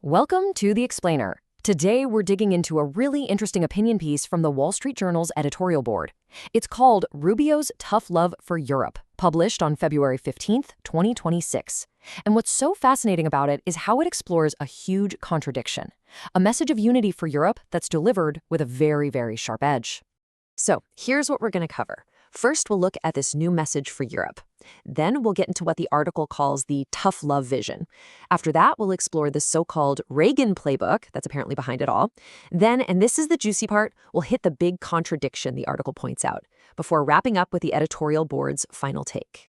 Welcome to The Explainer. Today, we're digging into a really interesting opinion piece from the Wall Street Journal's editorial board. It's called Rubio's Tough Love for Europe, published on February 15th, 2026. And what's so fascinating about it is how it explores a huge contradiction, a message of unity for Europe that's delivered with a very, very sharp edge. So, here's what we're going to cover. First, we'll look at this new message for Europe. Then we'll get into what the article calls the tough love vision. After that, we'll explore the so-called Reagan playbook that's apparently behind it all. Then, and this is the juicy part, we'll hit the big contradiction the article points out, before wrapping up with the editorial board's final take.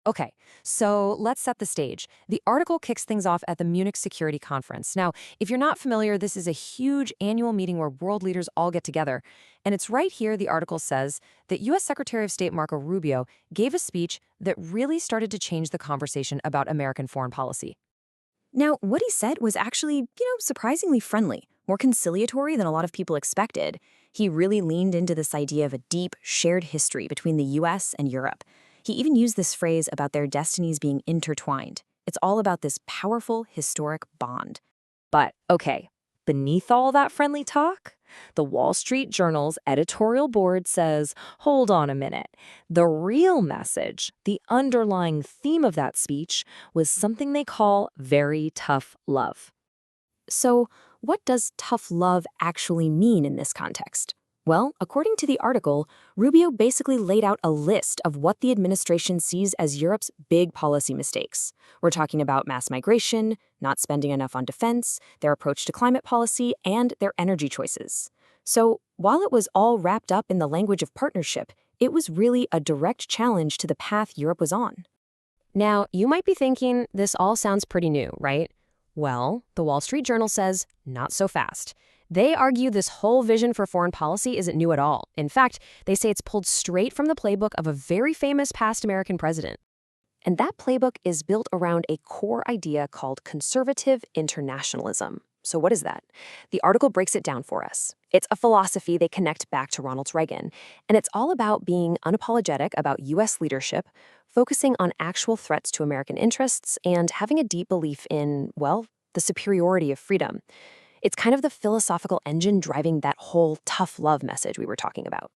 Okay, so let's set the stage. The article kicks things off at the Munich Security Conference. Now, if you're not familiar, this is a huge annual meeting where world leaders all get together. And it's right here the article says that U.S. Secretary of State Marco Rubio gave a speech that really started to change the conversation about American foreign policy. Now, what he said was actually, surprisingly friendly, more conciliatory than a lot of people expected. He really leaned into this idea of a deep, shared history between the U.S. and Europe. He even used this phrase about their destinies being intertwined. It's all about this powerful, historic bond. But, okay, beneath all that friendly talk, the Wall Street Journal's editorial board says, hold on a minute. The real message, the underlying theme of that speech, was something they call very tough love. So, what does tough love actually mean in this context? Well, according to the article, Rubio basically laid out a list of what the administration sees as Europe's big policy mistakes. We're talking about mass migration, not spending enough on defense, their approach to climate policy, and their energy choices. So, while it was all wrapped up in the language of partnership, it was really a direct challenge to the path Europe was on. Now, you might be thinking this all sounds pretty new, right? Well, the Wall Street Journal says not so fast. They argue this whole vision for foreign policy isn't new at all. In fact, they say it's pulled straight from the playbook of a very famous past American president. And that playbook is built around a core idea called conservative internationalism. So what is that? The article breaks it down for us. It's a philosophy they connect back to Ronald Reagan, and it's all about being unapologetic about U.S. leadership, focusing on actual threats to American interests, and having a deep belief in, well, the superiority of freedom. It's kind of the philosophical engine driving that whole tough love message we were talking about.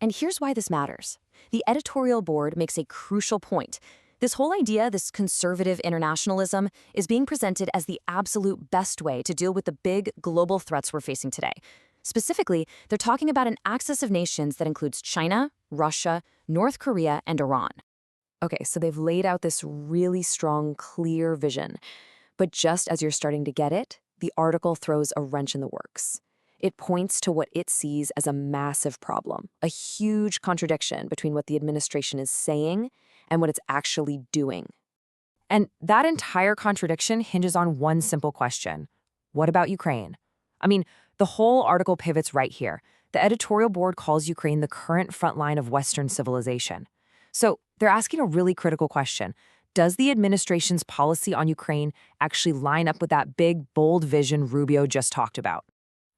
And here's why this matters. The editorial board makes a crucial point. This whole idea, this conservative internationalism, is being presented as the absolute best way to deal with the big global threats we're facing today. Specifically, they're talking about an axis of nations that includes China, Russia, North Korea, and Iran. Okay, so they've laid out this really strong, clear vision. But just as you're starting to get it, the article throws a wrench in the works. It points to what it sees as a massive problem, a huge contradiction between what the administration is saying and what it's actually doing. And that entire contradiction hinges on one simple question. What about Ukraine? I mean, the whole article pivots right here. The editorial board calls Ukraine the current front line of Western civilization. So they're asking a really critical question. Does the administration's policy on Ukraine actually line up with that big, bold vision Rubio just talked about?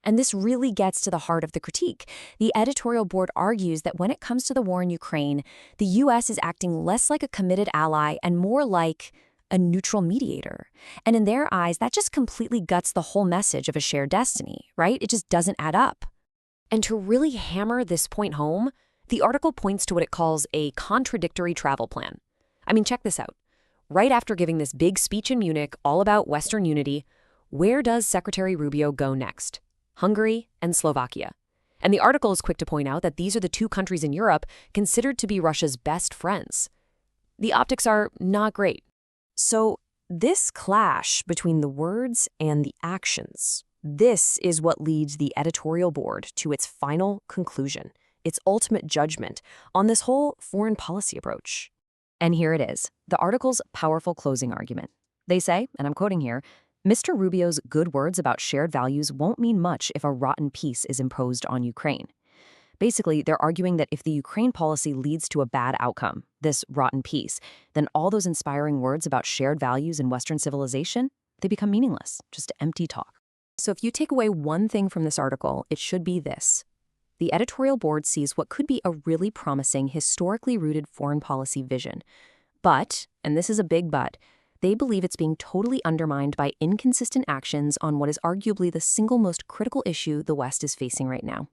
And this really gets to the heart of the critique. The editorial board argues that when it comes to the war in Ukraine, the U.S. is acting less like a committed ally and more like a neutral mediator. And in their eyes, that just completely guts the whole message of a shared destiny, right? It just doesn't add up. And to really hammer this point home, the article points to what it calls a contradictory travel plan. I mean, check this out. Right after giving this big speech in Munich all about Western unity, where does Secretary Rubio go next? Hungary and Slovakia. And the article is quick to point out that these are the two countries in Europe considered to be Russia's best friends. The optics are not great. So this clash between the words and the actions, this is what leads the editorial board to its final conclusion, its ultimate judgment on this whole foreign policy approach. And here it is, the article's powerful closing argument. They say, and I'm quoting here, Mr. Rubio's good words about shared values won't mean much if a rotten peace is imposed on Ukraine. Basically, they're arguing that if the Ukraine policy leads to a bad outcome, this rotten peace, then all those inspiring words about shared values in Western civilization, they become meaningless, just empty talk. So if you take away one thing from this article, it should be this. The editorial board sees what could be a really promising, historically rooted foreign policy vision. But, and this is a big but, They believe it's being totally undermined by inconsistent actions on what is arguably the single most critical issue the West is facing right now.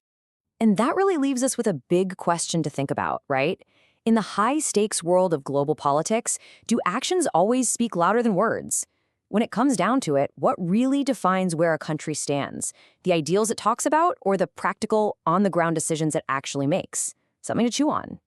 And that really leaves us with a big question to think about, right? In the high-stakes world of global politics, do actions always speak louder than words? When it comes down to it, what really defines where a country stands? The ideals it talks about or the practical, on-the-ground decisions it actually makes? Something to chew on.